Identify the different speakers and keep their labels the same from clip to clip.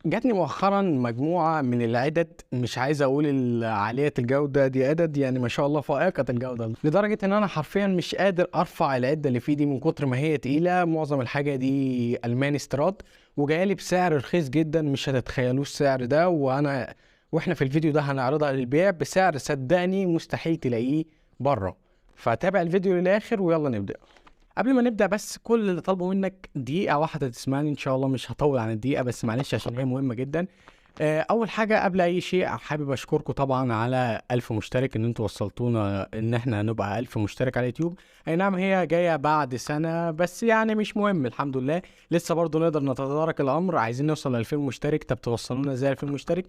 Speaker 1: جاتني مؤخرا مجموعة من العدد، مش عايز اقول عالية الجودة، دي عدد يعني ما شاء الله فائقة الجودة، لدرجة ان انا حرفيا مش قادر ارفع العدة اللي في دي من كتر ما هي تقيلة. معظم الحاجة دي الماني استيراد، وجايلي بسعر رخيص جدا، مش هتتخيلوه السعر ده. واحنا في الفيديو ده هنعرضها للبيع بسعر صدقني مستحيل تلاقيه بره. فتابع الفيديو للاخر ويلا نبدأ. قبل ما نبدأ بس كل اللي طالبه منك دقيقة واحدة تسمعني ان شاء الله، مش هطول عن الدقيقة بس معلش عشان هي مهمة جدا. اول حاجة قبل اي شيء حابب اشكركم طبعا على 1000 مشترك، ان انتوا وصلتونا ان احنا نبقى 1000 مشترك على اليوتيوب. اي نعم هي جاية بعد سنة بس يعني مش مهم، الحمد لله لسه برضو نقدر نتدارك الامر. عايزين نوصل ل 2000 مشترك. طب توصلونا ازاي 2000 مشترك؟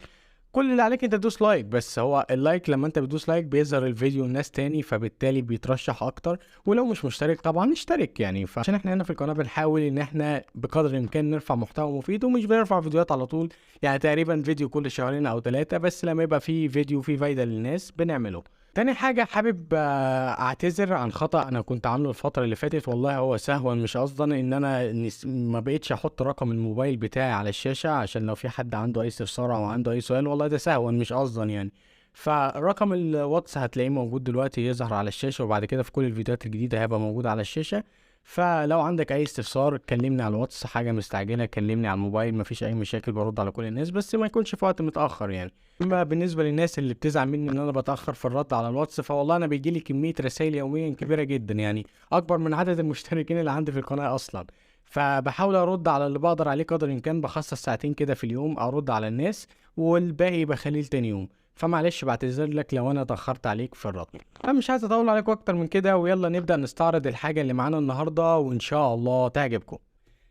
Speaker 1: كل اللي عليك انت تدوس لايك بس. هو اللايك لما انت بتدوس لايك بيظهر الفيديو لناس تاني، فبالتالي بيترشح اكتر. ولو مش مشترك طبعا اشترك يعني. فعشان احنا هنا في القناه بنحاول ان احنا بقدر الامكان نرفع محتوى مفيد، ومش بنرفع فيديوهات على طول، يعني تقريبا فيديو كل شهرين او 3، بس لما يبقى فيه فيديو فيه فايده للناس بنعمله. تاني حاجة حابب اعتذر عن خطأ انا كنت عامله الفترة اللي فاتت، والله هو سهوا مش قصدا، ان انا ما بقيتش احط رقم الموبايل بتاعي على الشاشة عشان لو في حد عنده اي استفسار او عنده اي سؤال، والله ده سهوا مش قصدا يعني. فرقم الواتس هتلاقيه موجود دلوقتي يظهر على الشاشة، وبعد كده في كل الفيديوهات الجديدة هيبقى موجود على الشاشة. فلو عندك اي استفسار كلمني على الواتس، حاجة مستعجلة كلمني على الموبايل، مفيش اي مشاكل، برد على كل الناس بس ما يكونش في وقت متأخر يعني. اما بالنسبه للناس اللي بتزعل مني ان انا بتاخر في الرد على الواتس، فوالله انا بيجيلي كميه رسائل يوميا كبيره جدا، يعني اكبر من عدد المشتركين اللي عندي في القناه اصلا. فبحاول ارد على اللي بقدر عليه قدر الامكان، بخصص ساعتين كده في اليوم ارد على الناس، والباقي بخليه تاني يوم. فمعلش بعتذر لك لو انا اتاخرت عليك في الرد. فمش عايز اطول عليكم اكتر من كده، ويلا نبدا نستعرض الحاجه اللي معانا النهارده وان شاء الله تعجبكم.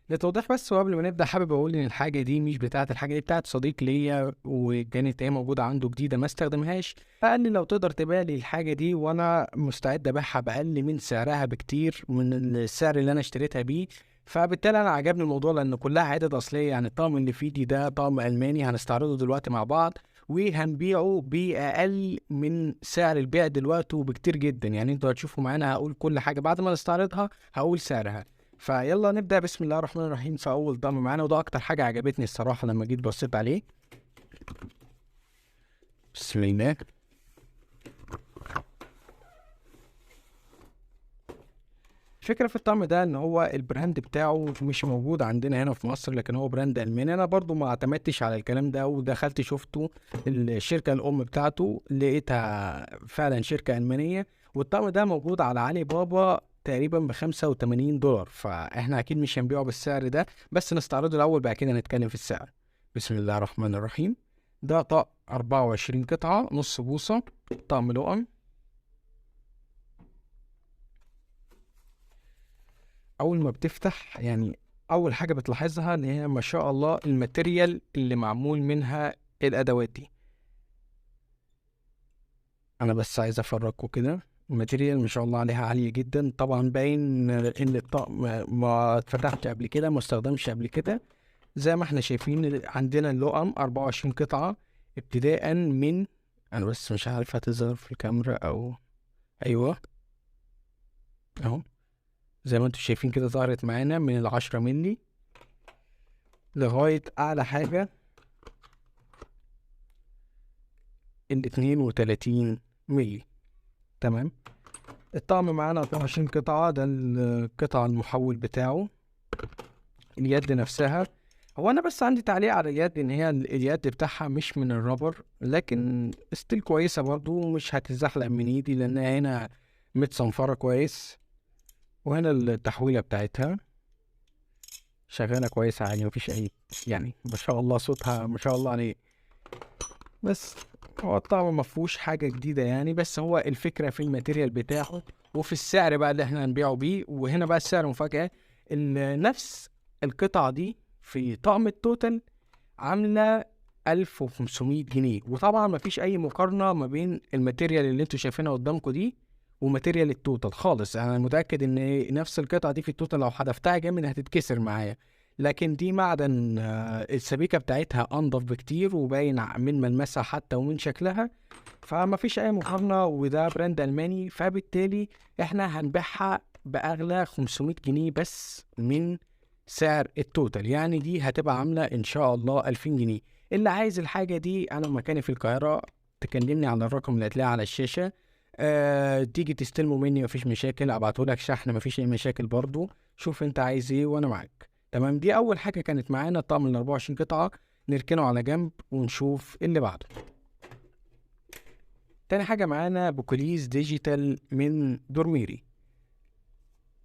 Speaker 1: لتوضيح بس وقبل ما نبدأ حابب أقول إن الحاجة دي مش بتاعة، الحاجة دي بتاعة صديق ليا، وكانت هي موجودة عنده جديدة ما استخدمهاش، فقال لي لو تقدر تبيع لي الحاجة دي وأنا مستعد أبيعها بأقل من سعرها بكتير من السعر اللي أنا اشتريتها بيه. فبالتالي أنا عجبني الموضوع لأن كلها عدد أصلية، يعني الطقم اللي في إيدي ده طقم ألماني هنستعرضه دلوقتي مع بعض، وهنبيعه بأقل من سعر البيع دلوقتي وبكتير جدا. يعني انتوا هتشوفوا معانا، هقول كل حاجة بعد ما نستعرضها هقول سعرها. فيلا نبدأ بسم الله الرحمن الرحيم في أول ضم معانا، وده أكتر حاجة عجبتني الصراحة لما جيت بصيت عليه. بسم الله. الفكرة في الطقم ده إن هو البراند بتاعه مش موجود عندنا هنا في مصر، لكن هو براند ألماني. أنا برضو ما اعتمدتش على الكلام ده، ودخلت شفته الشركة الأم بتاعته لقيتها فعلا شركة ألمانية. والطقم ده موجود على علي بابا تقريبا ب85 دولار، فاحنا اكيد مش هنبيعه بالسعر ده، بس نستعرضه الاول بعد كده نتكلم في السعر. بسم الله الرحمن الرحيم. ده طقم 24 قطعة نص بوصة، طقم لؤم. اول ما بتفتح يعني اول حاجة بتلاحظها ان هي ما شاء الله الماتيريال اللي معمول منها الادوات دي. انا بس عايز افرجكم كده، الماتيريال ما شاء الله عليها عالية جدا. طبعا باين ان الطقم ما اتفتحش قبل كده، ما استخدمش قبل كده. زي ما احنا شايفين عندنا اللؤم 24 قطعة ابتداء من، انا بس مش عارف هتظهر في الكاميرا او، ايوه اهو زي ما انتم شايفين كده ظهرت معانا من 10 ملي لغاية اعلى حاجة 32 ملي. تمام. الطقم معانا 24 قطعة، ده القطع المحول بتاعه. اليد نفسها، هو انا بس عندي تعليق على اليد ان هي اليد بتاعها مش من الرابر، لكن ستيل كويسه برضو، مش هتزحلق من ايدي لانها هنا متصنفره كويس. وهنا التحويله بتاعتها شغاله كويسه عادي، مفيش اي يعني ما شاء الله صوتها ما شاء الله عليه. بس هو طبعا ما فيهوش حاجه جديده يعني، بس هو الفكره في الماتيريال بتاعه وفي السعر بقى اللي احنا هنبيعه بيه. وهنا بقى السعر مفاجاه، ان نفس القطعه دي في طقم التوتال عاملة 1500 جنيه. وطبعا مفيش أي مقارنة ما بين الماتيريال اللي انتوا شايفينها قدامكم دي وماتيريال التوتال خالص. أنا متأكد إن نفس القطعة دي في التوتال لو حدفتها جامد هتتكسر معايا، لكن دي معدن، السبيكة بتاعتها أنضف بكتير وباين من ملمسها حتى ومن شكلها، فمفيش أي مقارنة. وده براند ألماني، فبالتالي احنا هنبيعها بأغلى 500 جنيه بس من سعر التوتال، يعني دي هتبقى عاملة ان شاء الله 2000 جنيه. اللي عايز الحاجة دي انا مكاني في القاهرة، تكلمني على الرقم اللي هتلاقيه على الشاشة. تيجي تستلمه مني مفيش مشاكل، ابعتهولك شحن مفيش اي مشاكل برضو. شوف انت عايز ايه وانا معاك. تمام، دي اول حاجة كانت معانا الطقم ال 24 قطعة، نركنه على جنب ونشوف اللي بعده. تاني حاجة معانا بوكليز ديجيتال من دورميري.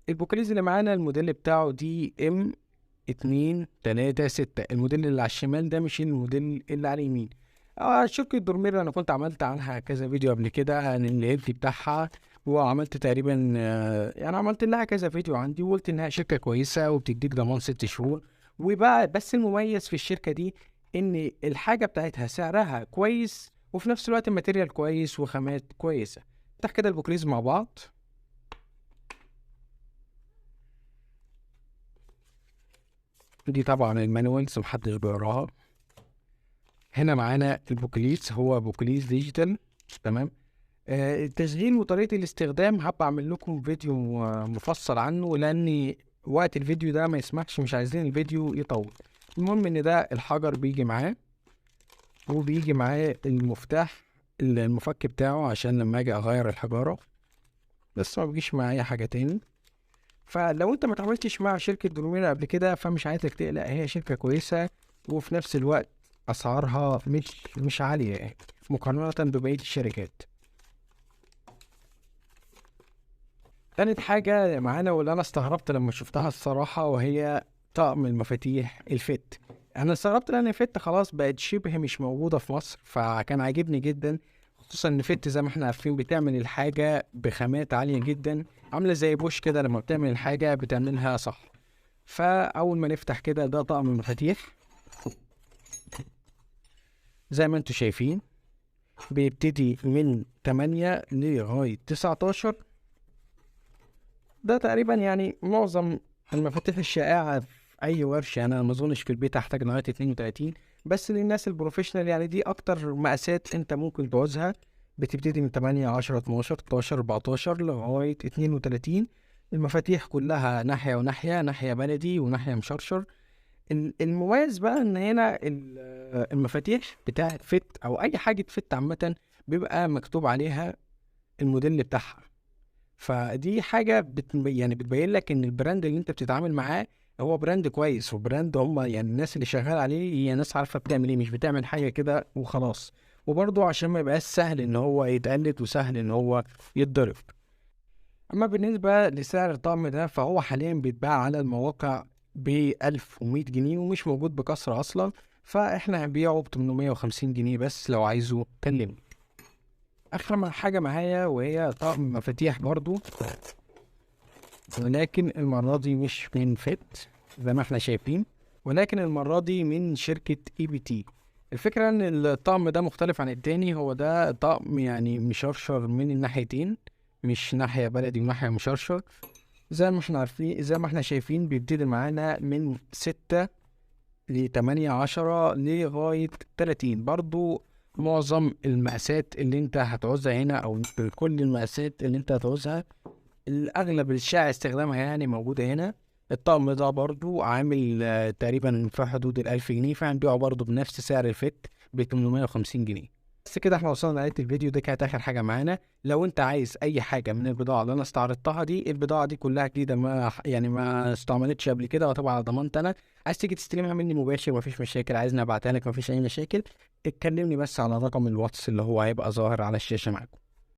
Speaker 1: البوكليز اللي معانا الموديل بتاعه دي M236. الموديل اللي على الشمال ده مش الموديل اللي على اليمين. شركة دورمير انا كنت عملت عنها كذا فيديو قبل كده عن الهيلثي بتاعها، وعملت تقريبا يعني عملت لها كذا فيديو عندي، وقلت انها شركة كويسة وبتديك ضمان 6 شهور. وبقى بس المميز في الشركة دي ان الحاجة بتاعتها سعرها كويس، وفي نفس الوقت الماتيريال كويس وخامات كويسة. نفتح كده البوكليز مع بعض. دي طبعا المانوالز محدش بيقراها. هنا معانا البوكليس، هو بوكليس ديجيتال. تمام. التشغيل وطريقة الاستخدام هبقى اعمل لكم فيديو مفصل عنه، لان وقت الفيديو ده ما يسمحش، مش عايزين الفيديو يطول. المهم ان ده الحجر بيجي معاه، وبيجي معاه المفتاح المفك بتاعه عشان لما اجي اغير الحجارة، بس ما بيجيش معاه اي حاجة تاني. فلو انت ما اتعاملتش مع شركة دورمير قبل كده فمش عايزك تقلق، هي شركة كويسة، وفي نفس الوقت اسعارها مش عالية يعني مقارنة ببقية الشركات. تالت حاجة معانا واللي انا استغربت لما شفتها الصراحة، وهي طقم المفاتيح الفت. انا استغربت لان الفت خلاص بقت شبه مش موجودة في مصر، فكان عاجبني جدا، خصوصا ان فت زي ما احنا عارفين بتعمل الحاجة بخامات عالية جدا، عاملة زي بوش كده، لما بتعمل الحاجة بتعملها صح. فاول ما نفتح كده، ده طقم المفاتيح زي ما انتوا شايفين، بيبتدي من 8 لغاية 19. ده تقريبا يعني معظم المفاتيح الشائعة في أي ورشة. أنا ما أظنش في البيت هحتاج لغاية 32، بس للناس البروفيشنال يعني دي أكتر مقاسات أنت ممكن تعوزها. بتبتدي من 8 10 12 13 14 لغاية 32. المفاتيح كلها ناحية وناحية، ناحية بلدي وناحية مشرشر. المميز بقى ان هنا المفاتيح بتاعت فت او اي حاجه فت عامه بيبقى مكتوب عليها الموديل بتاعها. فدي حاجه يعني بتبين لك ان البراند اللي انت بتتعامل معاه هو براند كويس، وبراند هم يعني الناس اللي شغال عليه هي ناس عارفه بتعمل ايه، مش بتعمل حاجه كده وخلاص. وبرضه عشان ما يبقاش سهل ان هو يتقلد وسهل ان هو يتضرب. اما بالنسبه لسعر الطقم ده فهو حاليا بيتباع على المواقع ب1100 جنيه، ومش موجود بكسرة اصلا، فاحنا هنبيعه ب850 جنيه بس. لو عايزه كلمني. اخر حاجه معايا وهي طقم مفاتيح برضو، ولكن المره دي مش من فت زي ما احنا شايفين، ولكن المره دي من شركه EBT. الفكره ان الطقم ده مختلف عن التاني، هو ده طقم يعني مشرشر من الناحيتين، مش ناحيه بلدي وناحيه مشرشر. زي ما احنا عارفين، زي ما احنا شايفين، بيبتدي معانا من 6 ل8 10 لغاية 30. برضو معظم المقاسات اللي انت هتعوزها هنا، او كل المقاسات اللي انت هتعوزها الاغلب الشائع استخدامها يعني موجودة هنا. الطقم ده برضو عامل تقريبا في حدود 1000 جنيه، فهنبيعه برضو بنفس سعر الفت ب850 جنيه. بس كده احنا وصلنا لنهاية الفيديو. ده كانت اخر حاجة معانا. لو انت عايز اي حاجة من البضاعة اللي انا استعرضتها دي، البضاعة دي كلها جديدة، ما استعملتش قبل كده، وطبعا على ضمانتي انا. عايز تيجي تستلمها مني مباشر مفيش مشاكل، عايزني ابعتها لك مفيش اي مشاكل. اتكلمني بس على رقم الواتس اللي هو هيبقى ظاهر على الشاشة معاكم.